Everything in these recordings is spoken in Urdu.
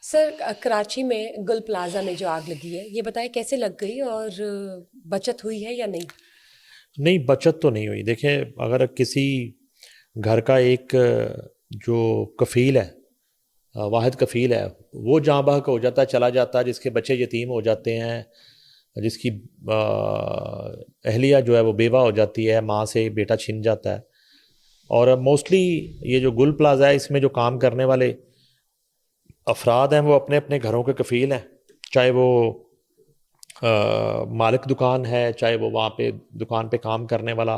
سر کراچی میں گل پلازا میں جو آگ لگی ہے یہ بتائیں کیسے لگ گئی اور بچت ہوئی ہے یا نہیں؟ نہیں، بچت تو نہیں ہوئی. دیکھیں، اگر کسی گھر کا ایک جو کفیل ہے، واحد کفیل ہے، وہ جاں بحق ہو جاتا ہے، چلا جاتا ہے، جس کے بچے یتیم ہو جاتے ہیں، جس کی اہلیہ جو ہے وہ بیوہ ہو جاتی ہے، ماں سے بیٹا چھن جاتا ہے. اور موسٹلی یہ جو گل پلازا ہے، اس میں جو کام کرنے والے افراد ہیں وہ اپنے اپنے گھروں کے کفیل ہیں، چاہے وہ مالک دکان ہے، چاہے وہ وہاں پہ دکان پہ کام کرنے والا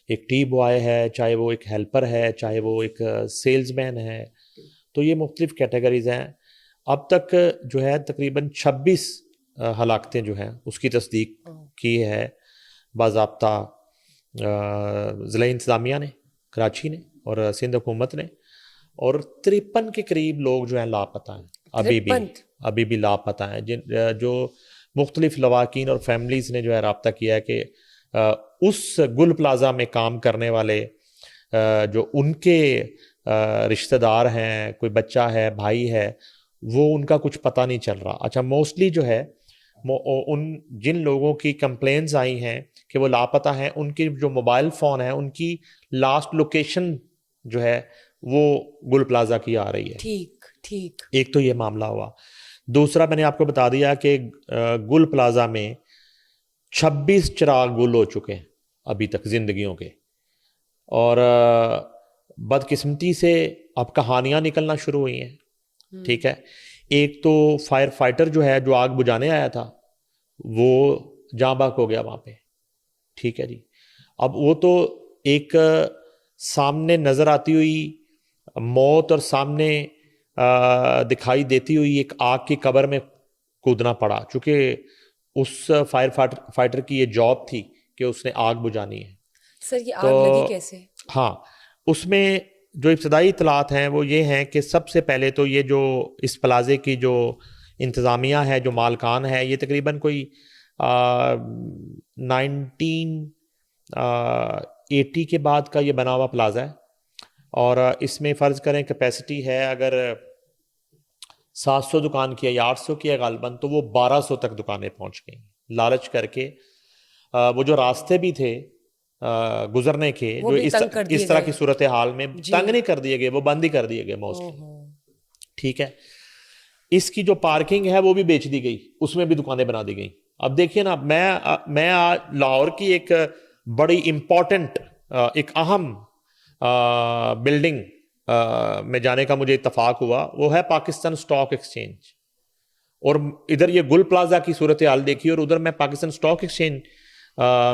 ایک ٹی بوائے ہے، چاہے وہ ایک ہیلپر ہے، چاہے وہ ایک سیلز مین ہے. تو یہ مختلف کیٹیگریز ہیں. اب تک جو ہے تقریباً 26 ہلاکتیں جو ہیں اس کی تصدیق کی ہے باضابطہ ضلع انتظامیہ نے، کراچی نے اور سندھ حکومت نے. اور 53 کے قریب لوگ جو ہیں لاپتہ ہیں، ابھی بھی لاپتہ ہیں، جو مختلف لواحقین اور فیملیز نے جو ہے رابطہ کیا ہے کہ اس گل پلازا میں کام کرنے والے جو ان کے رشتہ دار ہیں، کوئی بچہ ہے، بھائی ہے، وہ ان کا کچھ پتہ نہیں چل رہا. اچھا، موسٹلی جو ہے ان جن لوگوں کی کمپلینز آئی ہیں کہ وہ لاپتہ ہیں، ان کی جو موبائل فون ہیں ان کی لاسٹ لوکیشن جو ہے وہ گل پلازا کی آ رہی ہے. ٹھیک. ایک تو یہ معاملہ ہوا. دوسرا، میں نے آپ کو بتا دیا کہ گل پلازا میں 26 چراغ گل ہو چکے ہیں ابھی تک زندگیوں کے. اور بدقسمتی سے اب کہانیاں نکلنا شروع ہوئی ہیں. ٹھیک ہے، ایک تو فائر فائٹر جو ہے جو آگ بجھانے آیا تھا وہ جاں بحق ہو گیا وہاں پہ. ٹھیک ہے جی. اب وہ تو ایک سامنے نظر آتی ہوئی موت اور سامنے دکھائی دیتی ہوئی ایک آگ کی قبر میں کودنا پڑا، چونکہ اس فائر فائٹر کی یہ جاب تھی کہ اس نے آگ بجھانی ہے. سر یہ تو آگ لگی کیسے؟ ہاں، اس میں جو ابتدائی اطلاعات ہیں وہ یہ ہیں کہ سب سے پہلے تو یہ جو اس پلازے کی جو انتظامیہ ہے، جو مالکان ہے، یہ تقریباً کوئی 1980 کے بعد کا یہ بنا ہوا پلازا ہے. اور اس میں فرض کریں کیپیسٹی ہے اگر 700 دکان کی ہے یا 800 کی ہے غالباً، تو وہ 1200 تک دکانیں پہنچ گئیں لالچ کر کے. وہ جو راستے بھی تھے گزرنے کے جو اس طرح کی صورتحال میں تنگ نہیں کر دیے گئے، وہ بند ہی کر دیے گئے موسٹلی. ٹھیک ہے، اس کی جو پارکنگ ہے وہ بھی بیچ دی گئی، اس میں بھی دکانیں بنا دی گئیں. اب دیکھیے نا، میں لاہور کی ایک بڑی امپورٹنٹ ایک اہم بلڈنگ میں جانے کا مجھے اتفاق ہوا، وہ ہے پاکستان سٹاک ایکسچینج. اور ادھر یہ گل پلازا کی صورتحال دیکھی اور ادھر میں پاکستان سٹاک ایکسچینج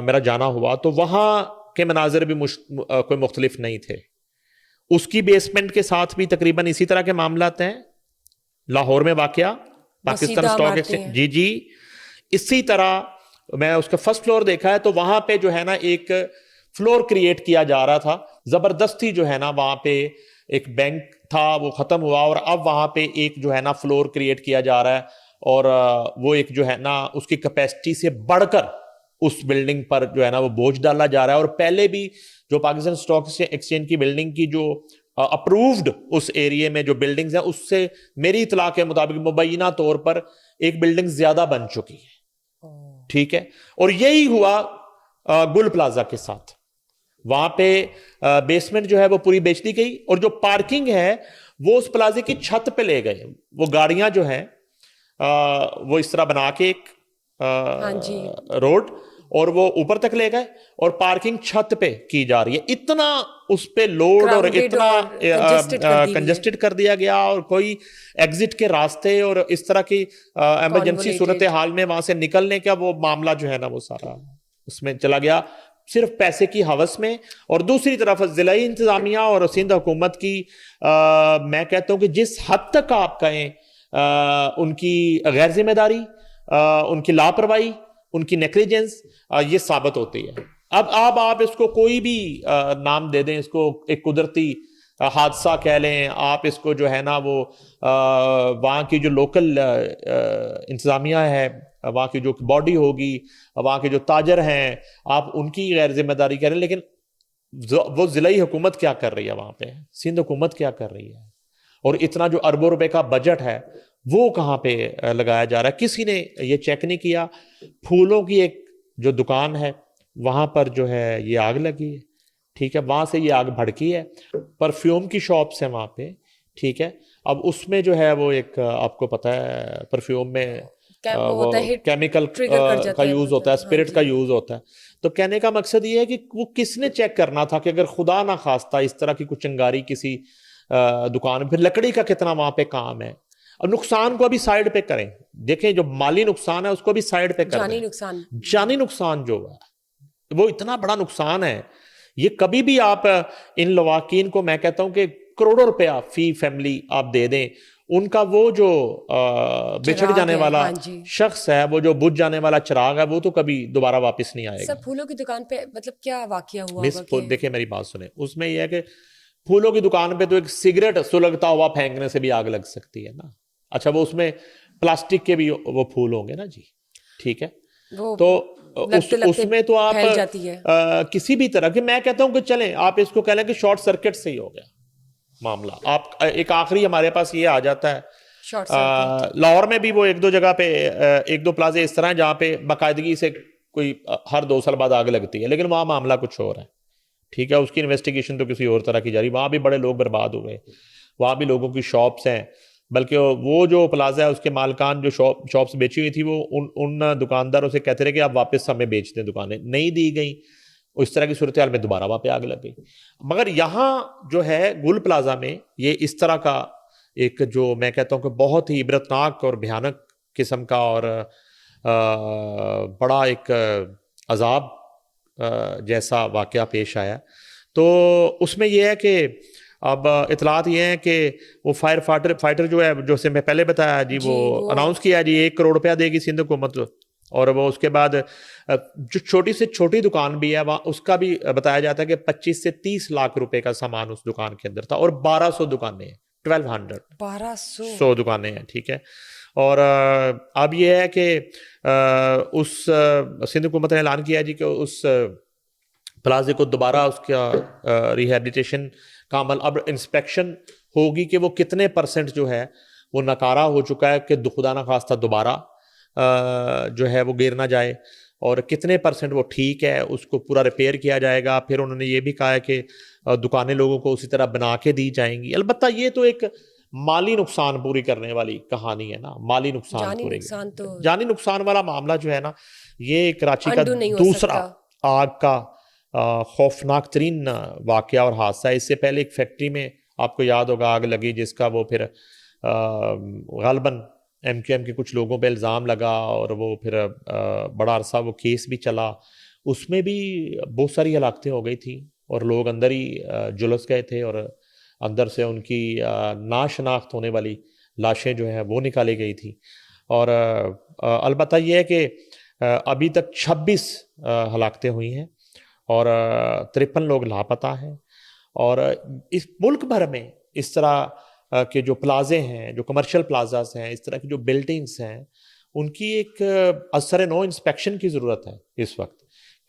میرا جانا ہوا، تو وہاں کے مناظر بھی کوئی مختلف نہیں تھے. اس کی بیسمنٹ کے ساتھ بھی تقریباً اسی طرح کے معاملات ہیں. لاہور میں واقعہ پاکستان سٹاک ایکسچینج، جی اسی طرح میں اس کا فرسٹ فلور دیکھا ہے، تو وہاں پہ جو ہے نا ایک فلور کریٹ کیا جا رہا تھا زبردستی. جو ہے نا وہاں پہ ایک بینک تھا، وہ ختم ہوا، اور اب وہاں پہ ایک جو ہے نا فلور کریٹ کیا جا رہا ہے، اور وہ ایک جو ہے نا اس کی کیپیسٹی سے بڑھ کر اس بلڈنگ پر جو ہے نا وہ بوجھ ڈالا جا رہا ہے. اور پہلے بھی جو پاکستان سٹاک ایکسچینج کی بلڈنگ کی جو اپرووڈ اس ایریے میں جو بلڈنگز ہیں، اس سے میری اطلاع کے مطابق مبینہ طور پر ایک بلڈنگ زیادہ بن چکی ہے. ٹھیک ہے، اور یہی ہوا گل پلازا کے ساتھ. وہاں پہ بیسمنٹ جو ہے وہ پوری بیچ دی گئی، اور جو پارکنگ ہے وہ اس پلازے کی چھت پہ لے گئے. وہ گاڑیاں جو ہیں وہ اس طرح بنا کے ایک روڈ، اور وہ اوپر تک لے گئے، اور پارکنگ چھت پہ کی جا رہی ہے. اتنا اس پہ لوڈ اور اتنا کنجسٹڈ کر دیا گیا، اور کوئی ایگزٹ کے راستے اور اس طرح کی ایمرجنسی صورتحال میں وہاں سے نکلنے کا وہ معاملہ جو ہے نا وہ سارا اس میں چلا گیا، صرف پیسے کی ہوس میں. اور دوسری طرف ضلعی انتظامیہ اور سندھ حکومت کی میں کہتا ہوں کہ جس حد تک آپ کہیں ان کی غیر ذمہ داری، ان کی لاپرواہی، ان کی نیگلیجنس یہ ثابت ہوتی ہے. اب آپ اس کو کوئی بھی نام دے دیں، اس کو ایک قدرتی حادثہ کہہ لیں، آپ اس کو جو ہے نا وہ وہاں کی جو لوکل انتظامیہ ہے، وہاں کی جو باڈی ہوگی، وہاں کے جو تاجر ہیں، آپ ان کی غیر ذمہ داری کریں. لیکن وہ ضلعی حکومت کیا کر رہی ہے وہاں پہ، سندھ حکومت کیا کر رہی ہے؟ اور اتنا جو اربوں روپے کا بجٹ ہے وہ کہاں پہ لگایا جا رہا ہے. کسی نے یہ چیک نہیں کیا. پھولوں کی ایک جو دکان ہے وہاں پر جو ہے یہ آگ لگی ہے, ٹھیک ہے, وہاں سے یہ آگ بھڑکی ہے. پرفیوم کی شاپس ہیں وہاں پہ, ٹھیک ہے. اب اس میں جو ہے وہ ایک آپ کو پتہ ہے پرفیوم میں وہ کیمیکل کا یوز ہوتا ہے, اسپرٹ کا یوز ہوتا ہے. تو کہنے کا مقصد یہ ہے کہ وہ کس نے چیک کرنا تھا کہ اگر خدا نہ خواستہ اس طرح کی کچھ چنگاری کسی دکان, پھر لکڑی کا کتنا وہاں پہ کام ہے. اب نقصان کو ابھی سائڈ پہ کریں, دیکھیں جو مالی نقصان ہے اس کو بھی سائڈ پہ کریں. جانی نقصان جو ہے وہ اتنا بڑا نقصان ہے, یہ کبھی بھی آپ ان لواحقین کو میں کہتا ہوں کہ کروڑوں روپیہ فی فیملی آپ دے دیں, ان کا وہ جو بچھڑ جانے والا شخص ہے, وہ جو بجھ جانے والا چراغ ہے, وہ تو کبھی دوبارہ واپس نہیں آئے گا. سب پھولوں کی دکان پہ مطلب کیا واقعہ ہوا؟ دیکھیں میری بات سنیں, اس میں یہ ہے کہ پھولوں کی دکان پہ تو ایک سگریٹ سلگتا ہوا پھینکنے سے بھی آگ لگ سکتی ہے نا. اچھا وہ اس میں پلاسٹک کے بھی وہ پھول ہوں گے نا جی, ٹھیک ہے. تو اس میں تو آپ کسی بھی طرح کے, میں کہتا ہوں کہ چلیں آپ اس کو کہہ لیں کہ شارٹ سرکٹ سے ہی ہو گیا معاملہ. آپ ایک آخری ہمارے پاس یہ آ جاتا ہے, لاہور میں بھی وہ ایک دو جگہ پہ ایک دو پلازے اس طرح ہیں جہاں پہ باقاعدگی سے کوئی ہر 2 سال بعد آگ لگتی ہے, لیکن وہاں معاملہ کچھ اور ہے, ٹھیک ہے. اس کی انویسٹیگیشن تو کسی اور طرح کی جاری. وہاں بھی بڑے لوگ برباد ہوئے, وہاں بھی لوگوں کی شاپس ہیں, بلکہ وہ جو پلازا ہے اس کے مالکان جو شاپس بیچی ہوئی تھی وہ ان دکانداروں سے کہتے رہے کہ آپ واپس ہمیں بیچ دیں, دکانیں نہیں دی گئیں. اس طرح کی صورتحال میں دوبارہ وہاں پہ آگ لگ گئی. مگر یہاں جو ہے گل پلازا میں یہ اس طرح کا ایک جو میں کہتا ہوں کہ بہت ہی عبرتناک اور بھیانک قسم کا اور بڑا ایک عذاب جیسا واقعہ پیش آیا. تو اس میں یہ ہے کہ اب اطلاعات یہ ہیں کہ وہ فائٹر جو ہے, جو سے میں پہلے بتایا جی, وہ اناؤنس کیا جی 1 کروڑ روپیہ دے گی سندھ حکومت, اور وہ اس کے بعد جو چھوٹی سے چھوٹی دکان بھی ہے وہاں اس کا بھی بتایا جاتا ہے کہ 25 سے 30 لاکھ روپے کا سامان اس دکان کے اندر تھا, اور 1200 دکانیں ہیں, 1200 دکانیں ہیں, ٹھیک ہے. اور اب یہ ہے کہ اس سندھ حکومت نے اعلان کیا جی کہ اس پلازے کو دوبارہ اس کا ریہیبلیٹیشن کا عمل, اب انسپیکشن ہوگی کہ وہ کتنے % جو ہے وہ ناکارہ ہو چکا ہے کہ خدا نہ خواستہ دوبارہ جو ہے وہ گر نہ جائے, اور کتنے % وہ ٹھیک ہے, اس کو پورا ریپیئر کیا جائے گا. پھر انہوں نے یہ بھی کہا ہے کہ دکانیں لوگوں کو اسی طرح بنا کے دی جائیں گی. البتہ یہ تو ایک مالی نقصان پوری کرنے والی کہانی ہے نا, مالی نقصان پوری, جانی نقصان والا معاملہ جو ہے نا, یہ کراچی کا دوسرا آگ کا خوفناک ترین واقعہ اور حادثہ ہے. اس سے پہلے ایک فیکٹری میں آپ کو یاد ہوگا آگ لگی, جس کا وہ پھر غالباً MQM کے کچھ لوگوں پہ الزام لگا, اور وہ پھر بڑا عرصہ وہ کیس بھی چلا. اس میں بھی بہت ساری ہلاکتیں ہو گئی تھیں, اور لوگ اندر ہی جلس گئے تھے, اور اندر سے ان کی ناشناخت ہونے والی لاشیں جو ہیں وہ نکالی گئی تھیں. اور البتہ یہ ہے کہ ابھی تک 26 ہلاکتیں ہوئی ہیں, اور 53 لوگ لاپتہ ہیں. اور اس ملک بھر میں اس طرح کے جو پلازے ہیں, جو کمرشل پلازاز ہیں, اس طرح کی جو بلڈنگز ہیں, ان کی ایک اثر نو انسپیکشن کی ضرورت ہے اس وقت,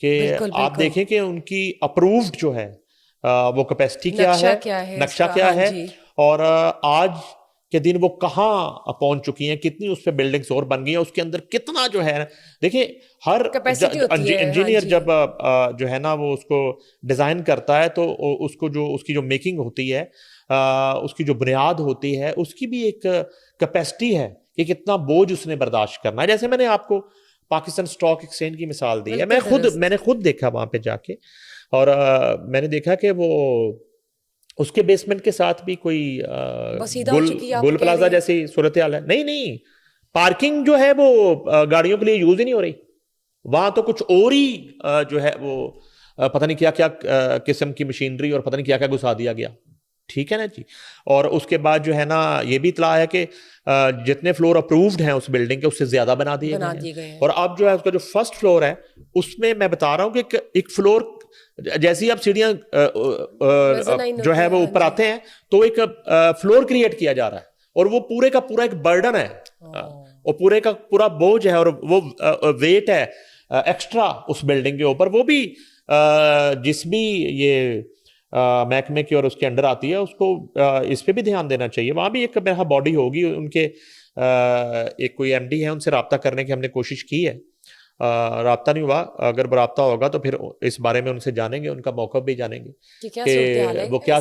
کہ آپ دیکھیں کہ ان کی اپرووڈ جو ہے وہ کیپیسٹی کیا ہے, نقشہ کیا ہے, اور آج کے دن وہ کہاں پہنچ چکی ہیں, کتنی اس پہ بلڈنگز اور بن گئی ہیں, اس کے اندر کتنا جو ہے. دیکھیں ہر انجینئر جب جو ہے نا وہ اس کو ڈیزائن کرتا ہے, تو اس کو جو اس کی جو میکنگ ہوتی ہے, اس کی جو بنیاد ہوتی ہے, اس کی بھی ایک کیپیسٹی ہے کہ کتنا بوجھ اس نے برداشت کرنا ہے. جیسے میں نے آپ کو پاکستان اسٹاک ایکسچینج کی مثال دی ہے, میں نے خود دیکھا وہاں پہ جا کے, اور میں نے دیکھا کہ وہ اس کے بیسمنٹ کے ساتھ بھی کوئی گل پلازا جیسی صورتحال ہے. نہیں, پارکنگ جو ہے وہ گاڑیوں کے لیے یوز ہی نہیں ہو رہی. وہاں تو کچھ اور ہی جو ہے وہ پتہ نہیں کیا کیا قسم کی مشینری اور پتہ نہیں کیا کیا گھسا دیا گیا, ٹھیک ہے نا جی. اور اس کے بعد جو ہے نا یہ بھی اطلاع ہے کہ جتنے فلور اپرووڈ ہیں اس بلڈنگ کے, اس سے زیادہ بنا دیے گئے ہیں. اور اب جو ہے اس کا جو فرسٹ فلور ہے, اس میں میں بتا رہا ہوں کہ ایک فلور جیسی آپ سیڑھیاں جو ہے وہ اوپر آتے ہیں, تو ایک فلور کریٹ کیا جا رہا ہے, اور وہ پورے کا پورا ایک برڈن ہے, اور پورے کا پورا بوجھ ہے, اور وہ ویٹ ہے ایکسٹرا اس بلڈنگ کے اوپر. وہ بھی جس بھی یہ محکمے کی اور اس کے انڈر آتی ہے, اس کو اس پہ بھی دھیان دینا چاہیے. وہاں بھی ایک باڈی ہوگی ان کے ایک کوئی ایم ڈی ہے، ان سے رابطہ کرنے کی ہم نے کوشش کی ہے، رابطہ نہیں ہوا، اگر رابطہ ہوگا تو پھر اس بارے میں ان سے جانیں گے، ان کا موقف بھی جانیں گے کہ وہ کیا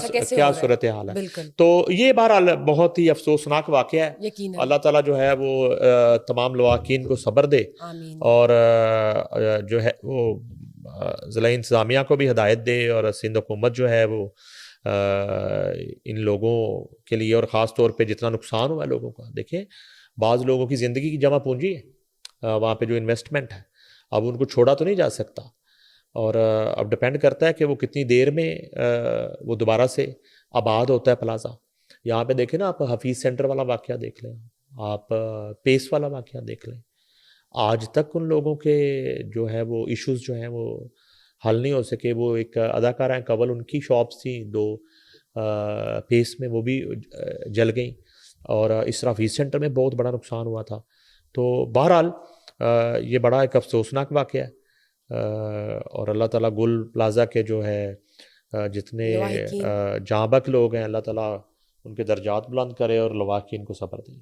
صورتحال ہے۔ تو یہ بہرحال بہت ہی افسوسناک واقعہ ہے۔ اللہ تعالیٰ جو ہے وہ تمام لواحقین کو صبر دے، اور جو ہے وہ ضلع انتظامیہ کو بھی ہدایت دے، اور سندھ حکومت جو ہے وہ ان لوگوں کے لیے، اور خاص طور پہ جتنا نقصان ہوا ہے لوگوں کا، دیکھیں بعض لوگوں کی زندگی کی جمع پونجی ہے وہاں پہ جو انویسٹمنٹ ہے، اب ان کو چھوڑا تو نہیں جا سکتا، اور اب ڈپینڈ کرتا ہے کہ وہ کتنی دیر میں وہ دوبارہ سے آباد ہوتا ہے پلازا۔ یہاں پہ دیکھیں نا آپ، حفیظ سینٹر والا واقعہ دیکھ لیں، آپ پیس والا واقعہ دیکھ لیں، آج تک ان لوگوں کے جو ہے وہ ایشوز جو ہیں وہ حل نہیں ہو سکے۔ وہ ایک اداکارہ ہیں قبل، ان کی شاپس تھیں 2 پیس میں، وہ بھی جل گئیں، اور اس طرح حفیظ سینٹر میں بہت بڑا نقصان ہوا تھا۔ تو بہرحال یہ بڑا ایک افسوسناک واقعہ ہے، اور اللہ تعالیٰ گل پلازا کے جو ہے جتنے جاں بحق لوگ ہیں، اللہ تعالیٰ ان کے درجات بلند کرے اور لواحقین کو صبر دیں۔